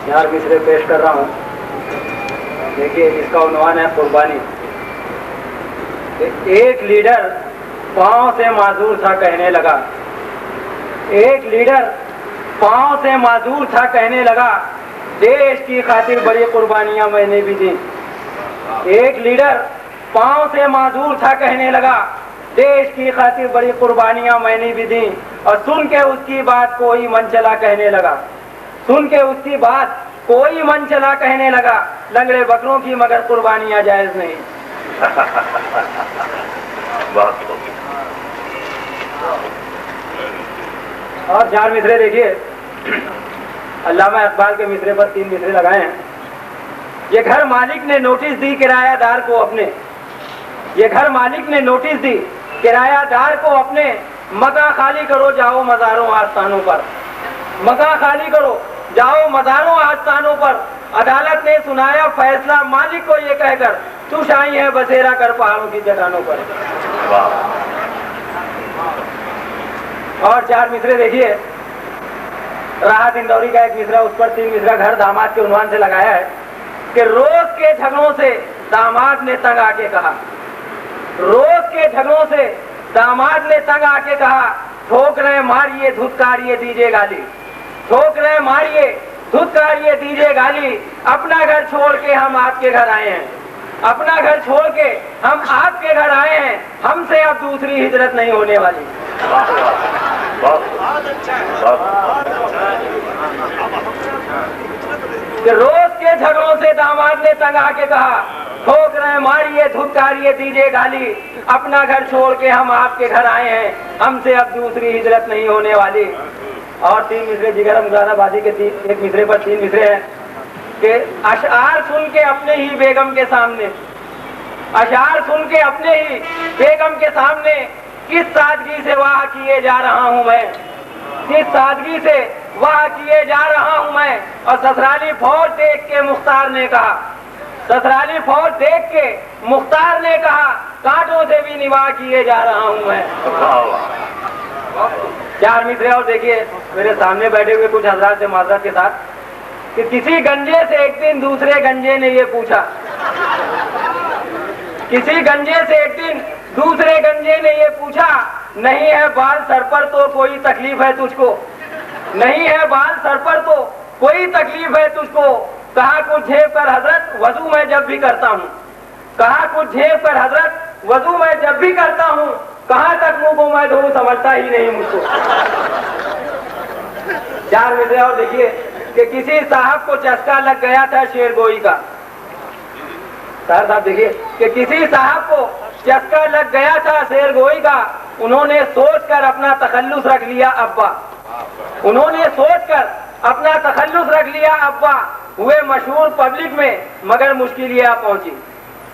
यार मिसरे पेश कर रहा हूँ। देखिए, इसका उन्वान है कुर्बानी। एक लीडर पांव से माजूर था, कहने लगा। एक लीडर पांव से माजूर था, कहने लगा, देश की खातिर बड़ी कुर्बानियां मैंने भी दी। एक लीडर पांव से माजूर था, कहने लगा, देश की खातिर बड़ी कुर्बानियां मैंने भी दी। और सुन के उसकी बात कोई मन चला कहने लगा। सुन के उसकी बात कोई मन चला कहने लगा, लंगड़े बकरों की मगर कुर्बानियां जायज नहीं। और 4 मिसरे देखिए, अल्लामा इकबाल के मिसरे पर 3 मिसरे लगाए हैं। ये घर मालिक ने नोटिस दी किरायादार को अपने। ये घर मालिक ने नोटिस दी किरायादार को अपने, मकान खाली करो जाओ मज़ारों आस्थानों पर। मकान खाली करो जाओ मज़ारों आस्थानों पर। अदालत ने सुनाया फैसला मालिक को ये कहकर, तू शाही है बसेरा कर पहाड़ों की चट्टानों पर। और 4 मिसरे देखिए, राहत इंदौरी का एक मिसरा, उस पर 3 मिसरा घर दामाद के उन्वान से लगाया है कि रोज के झगड़ों से दामाद ने तंग आके कहा। रोज के झगड़ों से दामाद ने तंग आके कहा, ठोक रहे मारिए धुतकारिए दीजिए गाली। ठोक रहे मारिए धुतकारिए दीजिए गाली। अपना घर छोड़ के हम आपके घर आए हैं। अपना घर छोड़ के हम आपके घर आए हैं। हमसे अब दूसरी हिजरत नहीं होने वाली। रोज के झगड़ों से दामाद ने तंग आके कहा, ठोक रहे मारिए धुतकारिए दीजिए गाली। अपना घर छोड़ के हम आपके घर आए हैं। हमसे अब दूसरी हिजरत नहीं होने वाली। और 3 मिसरे जिगर मुरादाबादी के 1 मिसरे पर 3 मिसरे हैं कि अशआर सुन के अपने ही बेगम के सामने, अशआर सुन के अपने ही बेगम के सामने, किस सादगी से वाह किए जा रहा हूं मैं। किस सादगी से वाह किए जा रहा हूं मैं। और ससुराली फौज देख के मुख्तार ने कहा, ससुराली फौज देख के मुख्तार ने कहा, कांटों से भी निवाह किए जा रहा हूं मैं। 4 मिसरे और देखिए, मेरे सामने बैठे हुए कुछ हजरात से माजरत के साथ, कि किसी गंजे से एक दिन दूसरे गंजे ने ये पूछा। किसी गंजे से एक दिन दूसरे गंजे ने ये पूछा, नहीं है बाल सर पर तो कोई तकलीफ है तुझको। नहीं है बाल सर पर तो कोई तकलीफ है तुझको। कहा कुछ झेप कर हजरत वजू मैं जब भी करता हूँ। कहा कुछ झेप कर हजरत वजू मैं जब भी करता हूँ। कहाँ तक मुंह को मैं धोऊं समझता ही नहीं मुझको। 4 मिसरे और देखिए कि किसी साहब को चस्का लग गया था शेरगोई का। साहब देखिए कि किसी साहब को चस्का लग गया था शेरगोई का। उन्होंने सोचकर अपना तखल्लुस रख लिया अब्बा। उन्होंने सोचकर अपना तखल्लुस रख लिया अब्बा। हुए मशहूर पब्लिक में मगर मुश्किल ये आ पहुंची।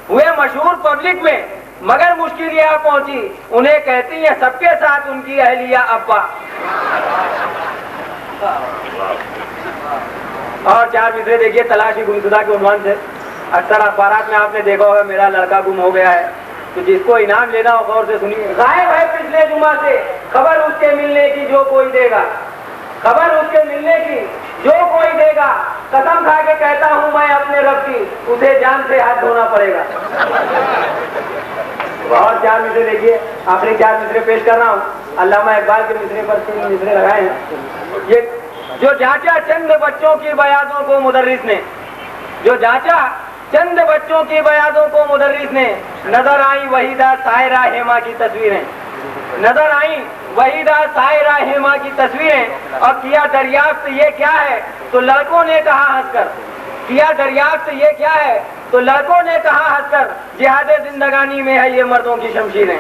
हुए मशहूर पब्लिक में मगर मुश्किल ये आ पहुंची। उन्हें कहती है सबके साथ उनकी अहलिया अब्बा। और 4 मिसरे देखिए, तलाशी गुमशुदा के उन्वान से। अक्सर अखबारात में आपने देखा होगा, मेरा लड़का गुम हो गया है। तो जिसको इनाम लेना हो गौर से सुनिए। गायब है पिछले जुमा से, खबर उसके मिलने की जो कोई देगा। खबर उसके मिलने की जो कोई देगा। कसम खा के कहता हूं मैं अपने रब की, उसे जान से हाथ धोना पड़ेगा। और 4 मिसरे देखिए, आखिरी 4 मिसरे पेश कर रहा हूँ। अल्लामा इकबाल के मिसरे पर 3 मिसरे लगाए हैं। ये जो जांचा चंद बच्चों की बयादों को मुदर्रिस ने, जो जांचा चंद बच्चों की बयादों को मुदर्रिस ने, नजर आई वहीदा सायरा हेमा की तस्वीरें। नजर आई वहीदा सायरा हेमा की तस्वीरें। और किया दरियाफ्त ये क्या है, तो लड़कों ने कहा हंसकर। किया दरियाफ्त ये क्या है, तो लड़कों ने कहा हंसकर, जिहादे जिंदगानी में है ये मर्दों की शमशीरें।